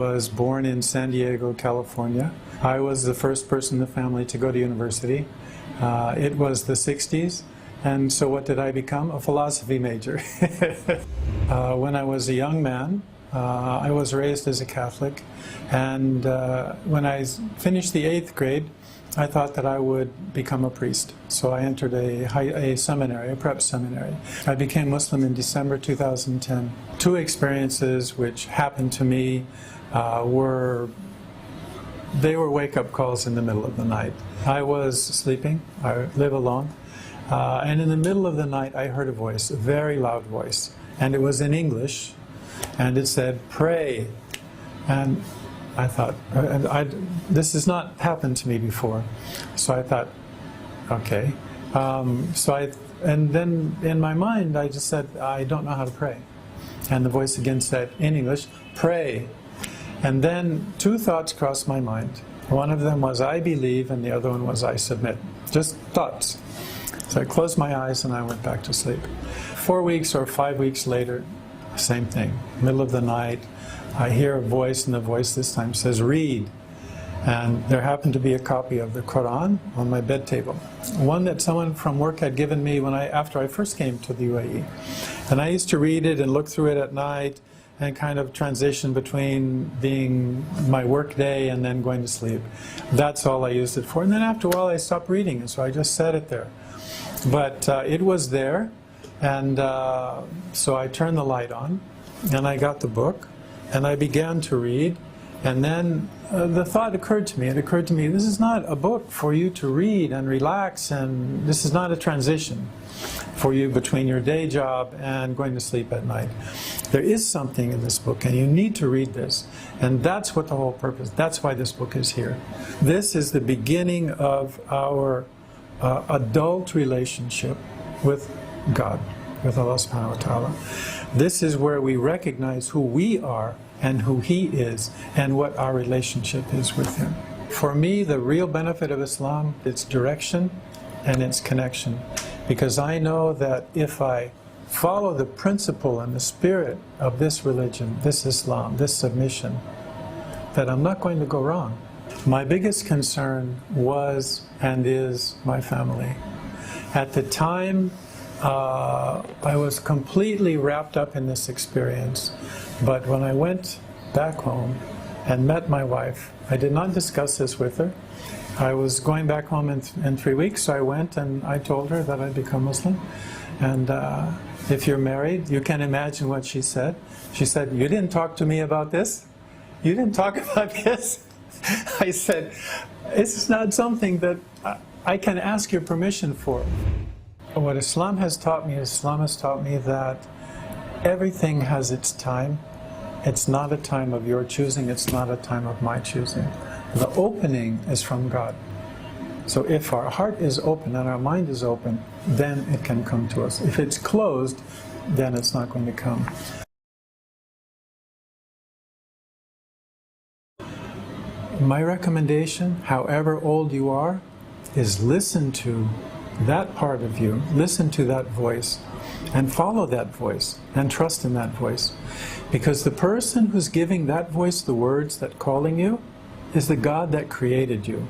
Was born in San Diego, California. I was the first person in the family to go to university. It was the 60s, and so what did I become? A philosophy major. When I was a young man, I was raised as a Catholic, and when I finished the 8th grade, I thought that I would become a priest. So I entered a seminary, a prep seminary. I became Muslim in December 2010. Two experiences which happened to me were wake-up calls in the middle of the night. I was sleeping, I live alone, and in the middle of the night I heard a voice, a very loud voice, and it was in English, and it said, "Pray." And I thought, this has not happened to me before, so I thought, okay. And then in my mind I just said, I don't know how to pray. And the voice again said, in English, "Pray." And then two thoughts crossed my mind. One of them was, I believe, and the other one was, I submit. Just thoughts. So I closed my eyes and I went back to sleep. 4 weeks or 5 weeks later, same thing. Middle of the night, I hear a voice, and the voice this time says, "Read." And there happened to be a copy of the Quran on my bed table. One that someone from work had given me after I first came to the UAE. And I used to read it and look through it at night and kind of transition between being my work day and then going to sleep. That's all I used it for. And then after a while I stopped reading it, so I just set it there. But it was there, and so I turned the light on, and I got the book, and I began to read. And then the thought occurred to me, this is not a book for you to read and relax, and this is not a transition for you between your day job and going to sleep at night. There is something in this book, and you need to read this. And that's what the whole purpose, that's why this book is here. This is the beginning of our adult relationship with God, with Allah subhanahu wa ta'ala. This is where we recognize who we are and who He is, and what our relationship is with Him. For me, the real benefit of Islam, its direction and its connection. Because I know that if I follow the principle and the spirit of this religion, this Islam, this submission, that I'm not going to go wrong. My biggest concern was and is my family. At the time, I was completely wrapped up in this experience. But when I went back home and met my wife, I did not discuss this with her. I was going back home in 3 weeks, so I went and I told her that I'd become Muslim. And if you're married, you can imagine what she said. She said, "You didn't talk to me about this? You didn't talk about this?" I said, "It's not something that I can ask your permission for." What Islam has taught me that everything has its time. It's not a time of your choosing, it's not a time of my choosing. The opening is from God. So if our heart is open and our mind is open, then it can come to us. If it's closed, then it's not going to come. My recommendation, however old you are, is listen to that part of you, listen to that voice, and follow that voice, and trust in that voice. Because the person who's giving that voice the words that calling you is the God that created you.